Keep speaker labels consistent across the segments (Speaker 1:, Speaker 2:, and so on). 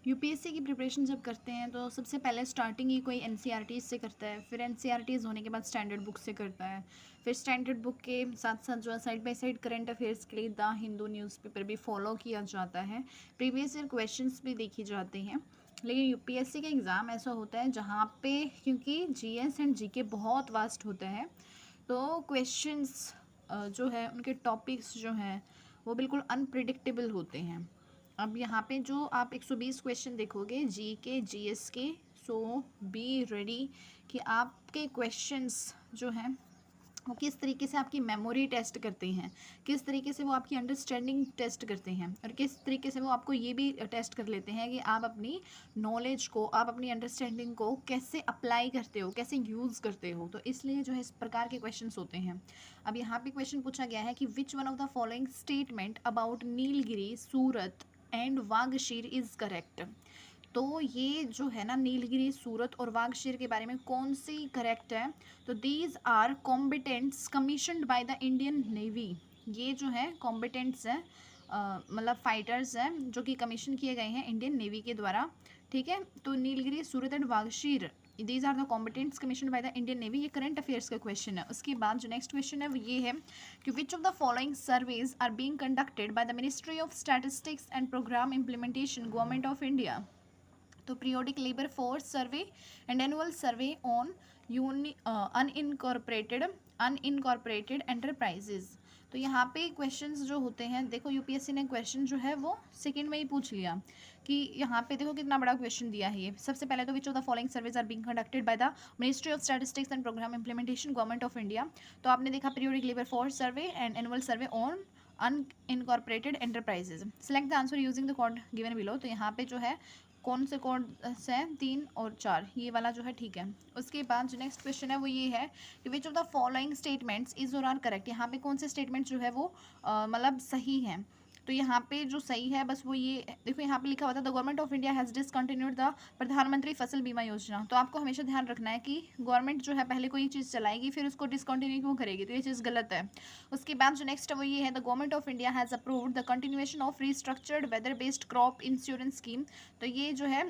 Speaker 1: UPSC की preparation जब करते हैं तो सबसे पहले स्टार्टिंग ही कोई एनसीईआरटी से करता है, फिर एनसीईआरटीज़ होने के बाद स्टैंडर्ड बुक से करता है, फिर स्टैंडर्ड बुक के साथ साथ जो है side by side current affairs के लिए द हिंदू न्यूज़पेपर भी फॉलो किया जाता है, प्रीवियस ईयर क्वेश्चंस भी देखे जाते हैं। लेकिन यूपीएससी का एग्ज़ाम ऐसा होता है जहाँ पे क्योंकि जीएस एंड जीके बहुत वास्ट होता है, तो क्वेश्चंस जो है उनके टॉपिक्स जो हैं वो बिल्कुल अनप्रिडिक्टेबल होते हैं। अब यहाँ पे जो आप 120 क्वेश्चन देखोगे जी के जीएस के, सो बी रेडी कि आपके क्वेश्चंस जो हैं वो किस तरीके से आपकी मेमोरी टेस्ट करते हैं, किस तरीके से वो आपकी अंडरस्टैंडिंग टेस्ट करते हैं, और किस तरीके से वो आपको ये भी टेस्ट कर लेते हैं कि आप अपनी नॉलेज को, आप अपनी अंडरस्टैंडिंग को कैसे अप्लाई करते हो, कैसे यूज़ करते हो। तो इसलिए जो है इस प्रकार के क्वेश्चंस होते हैं। अब यहाँ पे क्वेश्चन पूछा गया है कि which one of the following statement about Nilgiri, Surat and Vagsheer is correct. तो ये जो है ना नीलगिरी, सूरत और वागशीर के बारे में कौन सी करेक्ट है। तो these are combatants commissioned by the Indian navy. ये जो है कॉम्बिटेंट्स हैं, मतलब फाइटर्स हैं जो कि कमीशन किए गए हैं इंडियन नेवी के द्वारा। ठीक है, तो Nilgiri, Surat and Vagsheer these are the combatants commission by the Indian navy. ये करंट अफेयर्स का क्वेश्चन है। उसके बाद जो नेक्स्ट क्वेश्चन है वो ये है कि which of the following surveys are being conducted by the ministry of statistics and programme implementation, government of India. तो periodic labour force survey and annual survey on unincorporated enterprises. तो यहाँ पे questions जो होते हैं, देखो यूपीएससी ने question जो है वो सेकंड में ही पूछ लिया कि यहाँ पे देखो कितना बड़ा क्वेश्चन दिया है ये। सबसे पहले तो which of the following surveys are being conducted by the ministry of statistics and programme implementation, government of India. तो आपने देखा periodic labour force survey and annual survey on unincorporated enterprises. Select the answer using the code given below. तो यहाँ पे जो है कौन से कोड हैं, 3 और 4, ये वाला जो है ठीक है। उसके बाद जो नेक्स्ट क्वेश्चन है वो ये है कि which of the following statements is और आर करेक्ट। यहाँ पे कौन से स्टेटमेंट जो है वो मतलब सही हैं। तो यहाँ पे जो सही है बस वो ये देखो, यहाँ पे लिखा हुआ था the government of India has discontinued the प्रधानमंत्री फसल बीमा योजना। तो आपको हमेशा ध्यान रखना है कि गवर्नमेंट जो है पहले कोई चीज़ चलाएगी फिर उसको डिसकंटिन्यू क्यों करेगी, तो ये चीज़ गलत है। उसके बाद जो नेक्स्ट है वो ये है the government of India has approved the continuation of restructured weather based crop insurance scheme. तो ये जो है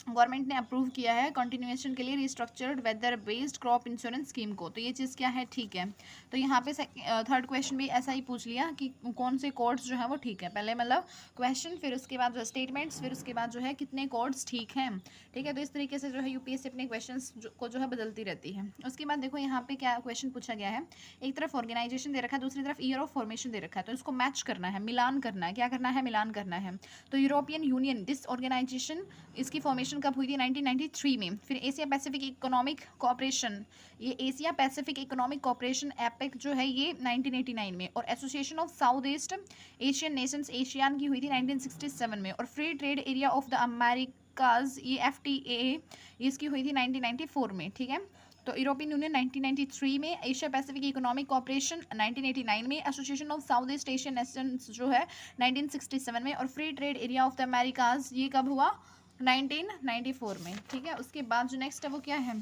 Speaker 1: गवर्नमेंट ने अप्रूव किया है कंटिन्यूएशन के लिए restructured weather based crop insurance scheme को। तो ये चीज़ क्या है, ठीक है। तो यहाँ पे थर्ड क्वेश्चन भी ऐसा ही पूछ लिया कि कौन से कोड्स जो है वो ठीक है। पहले मतलब क्वेश्चन, फिर उसके बाद जो स्टेटमेंट्स, फिर उसके बाद जो है कितने कोड्स ठीक हैं। ठीक है, तो इस तरीके से जो है यूपीएससी अपने क्वेश्चन को जो है बदलती रहती है। उसके बाद देखो यहाँ पे क्या क्वेश्चन पूछा गया है। एक तरफ ऑर्गेनाइजेशन दे रखा है, दूसरी तरफ ईयर ऑफ फॉर्मेशन दे रखा है। तो इसको मैच करना है, मिलान करना है। क्या करना है, मिलान करना है। तो यूरोपियन यूनियन, दिस ऑर्गेनाइजेशन, इसकी फॉर्मेशन कब हुई थी, 1993 में। फिर एशिया पैसिफिक इकोनॉमिक कोऑपरेशन, ये Asia Pacific economic cooperation APEC जो है ये 1989 में। और association of South East Asian nations, ASEAN की हुई थी 1967 में। और free trade area of the Americas, ये FTA, इसकी हुई थी 1994 में। ठीक है, तो यूरोपियन यूनियन 1993 में, एशिया पैसिफिक इकोनॉमिक कोऑपरेशन 1989 में, association of South East Asian nations जो है 1967 में, और free trade area of the Americas ये कब हुआ, 1994 में। ठीक है, उसके बाद जो नेक्स्ट है वो क्या है,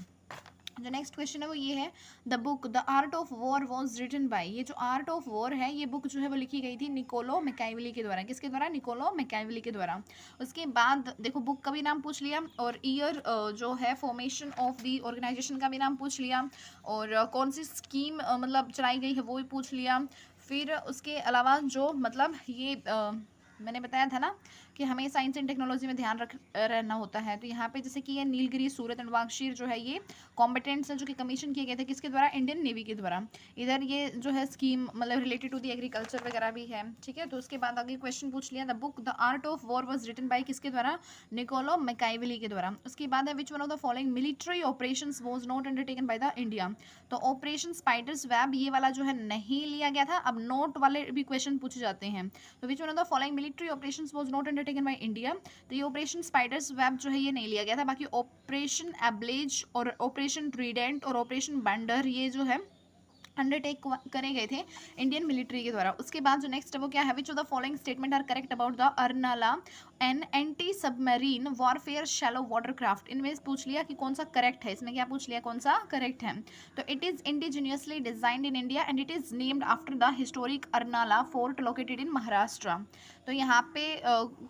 Speaker 1: जो नेक्स्ट क्वेश्चन है वो ये है the book The Art of War was written by. ये जो आर्ट ऑफ वॉर है ये बुक जो है वो लिखी गई थी निकोलो मैकियावेली के द्वारा। किसके द्वारा, निकोलो मैकियावेली के द्वारा। उसके बाद देखो बुक का भी नाम पूछ लिया, और ईयर जो है फॉर्मेशन ऑफ द ऑर्गेनाइजेशन का भी नाम पूछ लिया, और कौन सी स्कीम मतलब चलाई गई है वो भी पूछ लिया। फिर उसके अलावा जो मतलब ये मैंने बताया था ना कि हमें साइंस एंड टेक्नोलॉजी में ध्यान रहना होता है। तो यहाँ पे जैसे कि ये नीलगिरी, सूरत एंड वागशीर जो है ये कॉम्पिटेंट्स हैं जो कि कमीशन किए गए थे किसके द्वारा, इंडियन नेवी के द्वारा। इधर ये जो है स्कीम मतलब रिलेटेड टू दी एग्रीकल्चर वगैरह भी है। ठीक है, तो उसके बाद आगे क्वेश्चन पूछ लिया the book The Art of War was written by, किसके द्वारा, निकोलो मैकियावेली के द्वारा। उसके बाद है which one of the following military operations was not undertaken by the India. तो ऑपरेशन स्पाइडर्स वेब ये वाला जो है नहीं लिया गया था। अब नोट वाले भी क्वेश्चन पूछे जाते हैं। तो which one of the following military operations was not undertaken by India. तो ये ऑपरेशन स्पाइडर्स वेब जो है ये नहीं लिया गया था। बाकी ऑपरेशन एब्लेज और ऑपरेशन ट्रीडेंट और ऑपरेशन बंडर ये जो है अंडरटेक करे गए थे इंडियन मिलिट्री के द्वारा। उसके बाद जो नेक्स्ट है वो क्या है, which of the following statement are correct about the Arnala an anti submarine warfare shallow water craft, इनमें पूछ लिया कि कौन सा करेक्ट है, इसमें क्या पूछ लिया कौन सा करेक्ट है। तो it is indigenously designed in India and it is named after the historic Arnala fort located in Maharashtra. तो यहाँ पे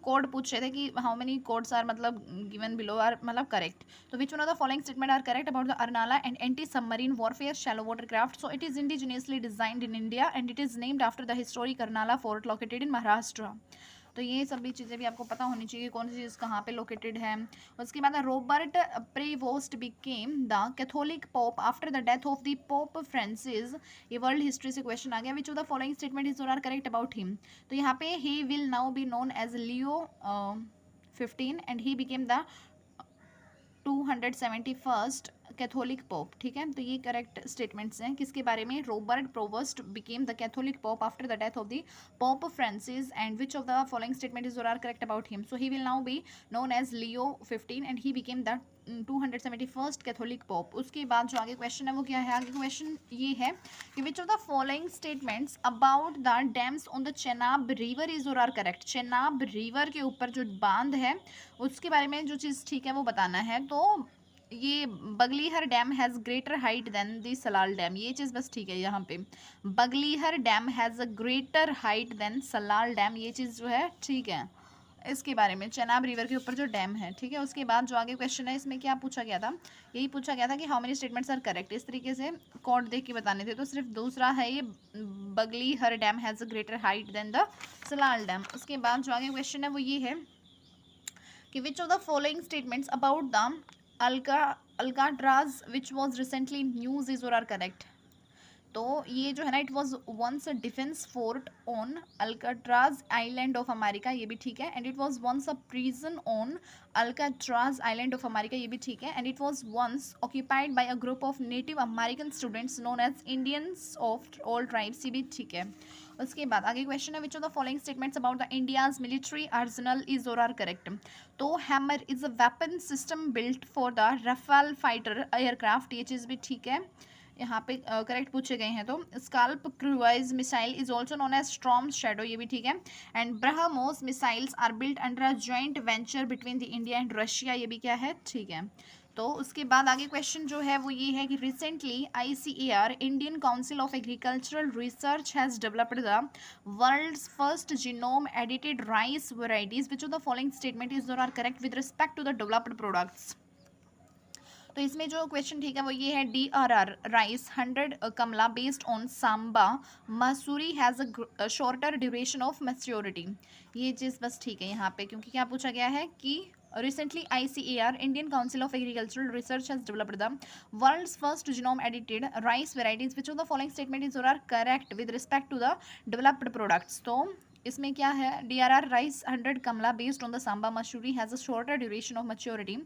Speaker 1: कोड पूछ रहे थे कि हाउ मेनी कोड्स आर मतलब गिवन बिलो आर मतलब करेक्ट। तो which one of the following statement are correct about the Arnala and anti submarine warfare shallow water craft. So it is indigenously designed in India and it is named after the historic Arnala fort located in Maharashtra. तो ये सभी चीज़ें भी आपको पता होनी चाहिए कौन सी चीज़ कहाँ पे लोकेटेड है। उसके बाद Robert Prevost became the Catholic pope after the death of the pope Francis. ये वर्ल्ड हिस्ट्री से क्वेश्चन आ गया। Which of the following statement is are correct about him. तो यहाँ पे he will now be known as Leo 15 and he became the 271st Catholic pope. ठीक है, तो ये करेक्ट स्टेटमेंट्स हैं किसके बारे में, Robert Prevost became the Catholic pope after the death of the pope Francis and which of the following statement is are correct about him. So he will now be known as Leo 15 and he became the 271st Catholic pope. उसके बाद जो आगे question है वो क्या है, आगे question ये है कि which of the following statements about the dams on the Chenab river is और आर करेक्ट। चेनाब रिवर के ऊपर जो बांध है उसके बारे में जो चीज़ ठीक है वो बताना है। तो ये Baglihar dam has greater height than the Salal dam, ये चीज़ बस ठीक है। यहाँ पे Baglihar dam has a greater height than Salal dam, ये चीज़ जो है ठीक है इसके बारे में, चेनाब रिवर के ऊपर जो डैम है। ठीक है, उसके बाद जो आगे क्वेश्चन है इसमें क्या पूछा गया था, यही पूछा गया था कि how many statements are correct. इस तरीके से कोड देख के बताने थे। तो सिर्फ दूसरा है ये Baglihar dam has a greater height than the Salal dam. उसके बाद जो आगे क्वेश्चन है वो ये है कि which of the following statements about the Alcatraz which was recently news is और आर करेक्ट। तो ये जो है ना, it was once a defence fort on Alcatraz island of America, ये भी ठीक है। And it was once a prison on Alcatraz island of America, ये भी ठीक है। And it was once occupied by a group of native American students known as Indians of all tribes, ये भी ठीक है। उसके बाद आगे क्वेश्चन है which of the following statements about the India's military arsenal is और आर करेक्ट। तो Hammer is a weapon system built for the Rafale fighter aircraft, ये चीज़ भी ठीक है। यहाँ पे करेक्ट पूछे गए हैं। तो scalp cruise missile is also known as storm shadow, ये भी ठीक है। And BrahMos missiles are built under a joint venture between the India and Russia, ये भी क्या है ठीक है। तो उसके बाद आगे क्वेश्चन जो है वो ये है कि recently ICAR Indian council of agricultural research has developed the world's first genome edited rice varieties which of the following statement is are correct with respect to the developed products. तो इसमें जो question ठीक है वो ये है DRR rice 100 Kamala based on Samba Mahsuri has a shorter duration of maturity, ये चीज़ बस ठीक है यहाँ पे, क्योंकि क्या पूछा गया है कि recently ICAR Indian Council of Agricultural Research has developed the world's first genome edited rice varieties which of the following statement is or are correct with respect to the developed products। तो इसमें क्या है, DRR rice 100 Kamala based on the Samba Mahsuri has a shorter duration of maturity,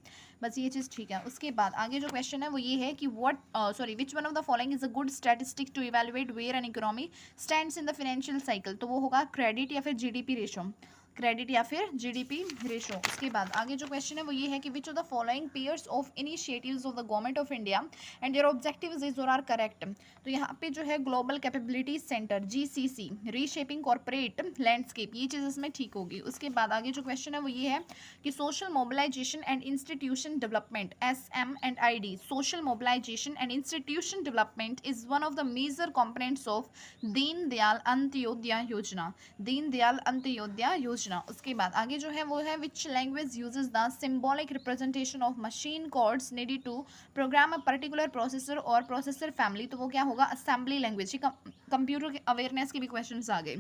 Speaker 1: बस ये चीज़ ठीक है। उसके बाद आगे जो क्वेश्चन है वो ये है कि which one of the following is a good statistic to evaluate where an economy stands in the financial cycle. तो वो होगा क्रेडिट या फिर GDP रेशो, क्रेडिट या फिर GDP रेशो। उसके बाद आगे जो क्वेश्चन है वो ये है कि which of the following pairs of initiatives of the government of India and their objectives is और आर करेक्ट। तो यहाँ पे जो है global capability centre GCC, reshaping corporate landscape, ये चीज़ इसमें ठीक होगी। उसके बाद आगे जो क्वेश्चन है वो ये है कि social mobilisation and institution development SM&ID, social mobilisation and institution development is one of the major components of Deen Dayal Antyodaya योजना, दीन दयाल अंत्योदय योजना। उसके बाद आगे जो है वो है which language uses the symbolic representation of machine codes needed to program a particular processor or processor family. तो वो क्या होगा, असेंबली लैंग्वेज। कंप्यूटर अवेयरनेस के भी क्वेश्चंस आ गए।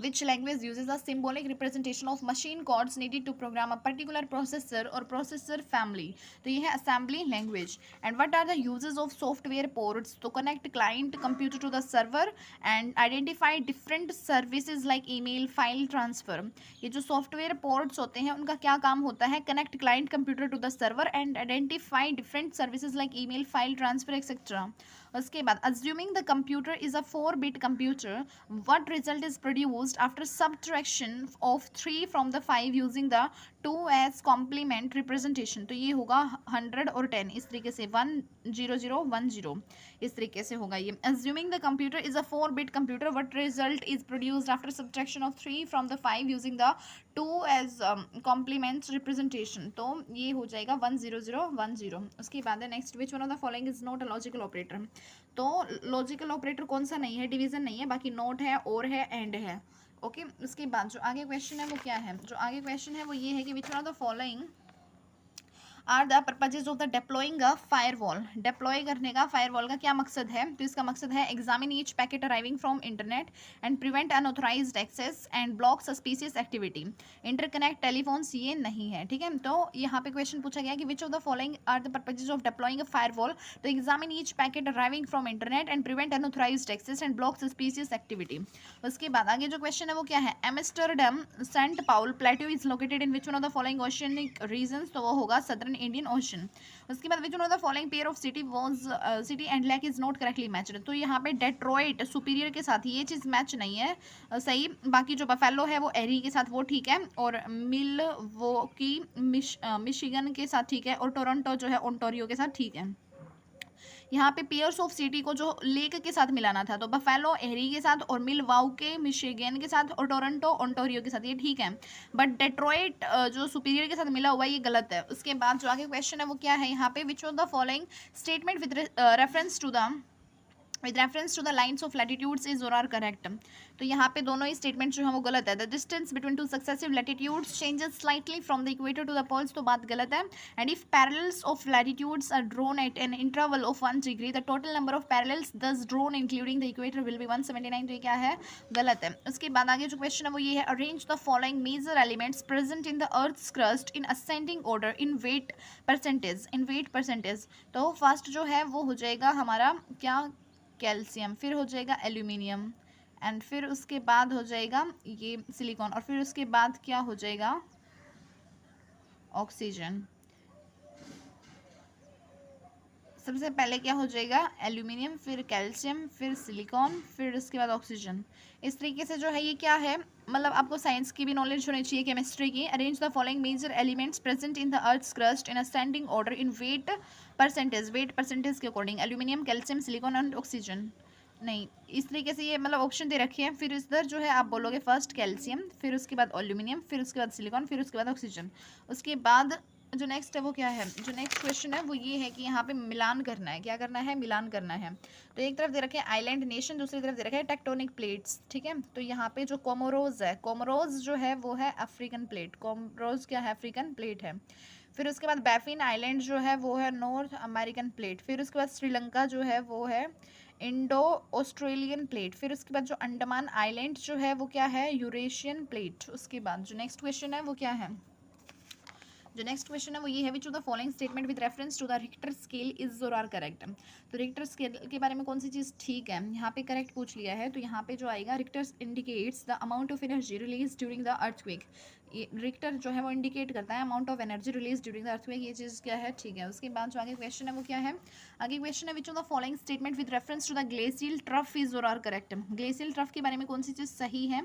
Speaker 1: Which language uses a symbolic representation of machine codes needed to program a particular processor or processor family? तो ये है assembly language. And what are the uses of software ports to connect client computer to the server and identify different services like email, file transfer? ये जो software ports होते हैं उनका क्या काम होता है, connect client computer to the server and identify different services like email, file transfer, etc. उसके बाद assuming the computer is a 4-bit computer, what result is produced produced after subtraction of 3 from the 5 using the 2 as complement representation. तो ये होगा 100 और 10 इस तरीके से 10010 इस तरीके से होगा ये. Assuming the computer is a 4-bit computer, what result is produced after subtraction of 3 from the 5 using the 2 as complement representation. तो ये हो जाएगा 10010. उसके बाद है next, which one of the following is not a logical operator. तो logical operator कौन सा नहीं है, डिवीजन नहीं है, बाकी नोट है, और है, एंड है. ओके उसके बाद जो आगे क्वेश्चन है वो क्या है, जो आगे क्वेश्चन है वो ये है कि which one of the following are the purposes of the deploying a firewall. Deploy करने का फायरवॉल का क्या मकसद है, तो इसका मकसद है examine each packet arriving from internet and prevent unauthorised access and block suspicious activity. Interconnect telephones ये नहीं है, ठीक है. तो यहाँ पे क्वेश्चन पूछा गया कि which of the following are the purposes of deploying a firewall. तो examine each packet arriving from internet and prevent unauthorised access and block suspicious activity. उसके बाद आगे जो क्वेश्चन है वो क्या है, Amsterdam saint Paul plateau is located in which one of the following oceanic regions. तो वो होगा सदर्न इंडियन ओशन. उसके बाद which one of the following pair of city was city and lake is not correctly matched. तो यहाँ पे Detroit superior के साथ ये चीज़ मैच नहीं है सही. बाकी जो बफेलो है वो एरी के साथ वो ठीक है, और मिल वो की मिशिगन के साथ ठीक है, और टोरंटो जो है ओंटारियो के साथ ठीक है. यहाँ पे पेयर्स ऑफ सिटी को जो लेक के साथ मिलाना था, तो बफेलो एरी के साथ, और मिलवाउके मिशिगन के साथ, और टोरंटो ओंटारियो के साथ, ये ठीक है. बट डेट्रॉइट जो सुपीरियर के साथ मिला हुआ है ये गलत है. उसके बाद जो आगे क्वेश्चन है वो क्या है यहाँ पे, which of the following statement with reference to the lines of latitudes is और आर करेक्ट. तो यहाँ पे दोनों ही स्टेटमेंट जो है वो गलत है. The distance between two successive latitudes changes slightly from the equator to the poles, तो बात गलत है. And if parallels of latitudes are drawn at an interval of 1 degree, the total number of parallels thus drawn including the equator will be 179. तो ये क्या है, गलत है. उसके बाद आगे जो क्वेश्चन है वो ये है, arrange the following major elements present in the earth's crust in ascending order in weight percentage. तो फर्स्ट जो है वो हो जाएगा हमारा क्या, कैल्शियम, फिर हो जाएगा एल्यूमिनियम, एंड फिर उसके बाद हो जाएगा ये सिलिकॉन, और फिर उसके बाद क्या हो जाएगा, ऑक्सीजन. सबसे पहले क्या हो जाएगा, एल्यूमिनियम, फिर कैल्शियम, फिर सिलिकॉन, फिर उसके बाद ऑक्सीजन. इस तरीके से जो है ये क्या है, मतलब आपको साइंस की भी नॉलेज होनी चाहिए, केमिस्ट्री की. Arrange the following major elements present in the earth's crust in ascending order in weight percentage के according. Aluminium, calcium, silicon and oxygen. नहीं, इस तरीके से ये मतलब ऑप्शन दे रखे हैं. फिर इधर जो है आप बोलोगे फर्स्ट कैल्शियम, फिर उसके बाद एल्यूमिनियम, फिर उसके बाद सिलिकॉन, फिर उसके बाद ऑक्सीजन. उसके बाद जो नेक्स्ट है वो क्या है, जो नेक्स्ट क्वेश्चन है वो ये है कि यहाँ पे मिलान करना है. क्या करना है, मिलान करना है. तो एक तरफ दे रखे हैं आइलैंड नेशन, दूसरी तरफ दे रखा है टेक्टोनिक प्लेट्स, ठीक है. तो यहाँ पे जो कोमोरोज है, कोमोरोज जो है वो है अफ्रीकन प्लेट. कोमोरोज क्या है, अफ्रीकन प्लेट है. फिर उसके बाद बैफिन आइलैंड जो है वो है नॉर्थ अमेरिकन प्लेट. फिर उसके बाद श्रीलंका जो है वो है इंडो ऑस्ट्रेलियन प्लेट. फिर उसके बाद जो अंडमान आइलैंड जो है वो क्या है, यूरेशियन प्लेट. उसके बाद जो नेक्स्ट क्वेश्चन है वो क्या है, जो नेक्स्ट क्वेश्चन है वो ये है, which of the following statement with reference to the Richter scale is और आर करेक्ट. तो रिक्टर स्केल के बारे में कौन सी चीज़ ठीक है, यहाँ पे करेक्ट पूछ लिया है. तो यहाँ पे जो आएगा, Richter indicates the amount of energy release during the earthquake. Richter जो है वो इंडिकेट करता है amount of energy release during the earthquake. ये चीज़ क्या है, ठीक है. उसके बाद जो आगे क्वेश्चन है वो क्या है, आगे क्वेश्चन है, which of the following statement with reference to the glacial trough is और आर करेक्ट. ग्लेशियल ट्रफ के बारे में कौन सी चीज़ सही है,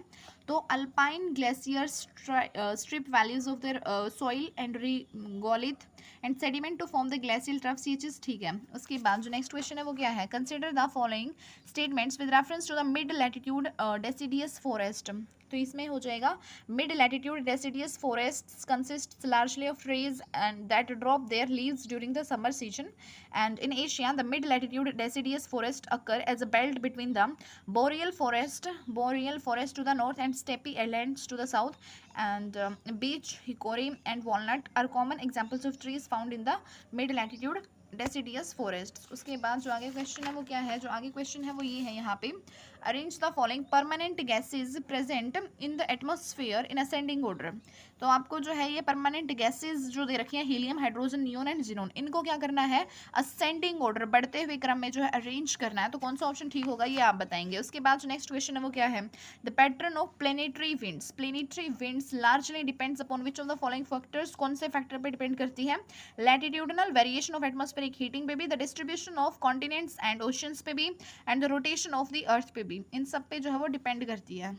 Speaker 1: तो alpine glacier strip valleys of their soil and regolith and sediment to form the glacial troughs, ये चीज़ ठीक है. उसके बाद जो नेक्स्ट क्वेश्चन है वो क्या है, consider the following statements with reference to the mid latitude deciduous forest. तो इसमें हो जाएगा, mid latitude deciduous forest consist largely of trees and that drop their leaves during the summer season. And in Asia the mid latitude deciduous forest occur as a belt between the boreal forest to the north and steppe islands to the south. And beech, hickory and walnut are common examples of trees found in the mid latitude deciduous forest. उसके बाद जो आगे question है वो क्या है, जो आगे क्वेश्चन है वो ये है यहाँ पे, arrange the following permanent gases present in the atmosphere in ascending order. तो आपको जो है ये परमानेंट गैसेज जो दे रखी हैं, helium, hydrogen, neon and xenon, इनको क्या करना है, असेंडिंग ऑर्डर, बढ़ते हुए क्रम में जो है अरेंज करना है. तो कौन सा ऑप्शन ठीक होगा ये आप बताएंगे. उसके बाद जो नेक्स्ट क्वेश्चन है वो क्या है, the pattern of planetary winds largely depends upon which of the following factors. कौन से फैक्टर पे डिपेंड करती है, latitudinal variation of atmospheric heating पे भी, the distribution of continents and oceans पे भी, and the rotation of the earth पे भी. इन सब पे जो है वो डिपेंड करती है.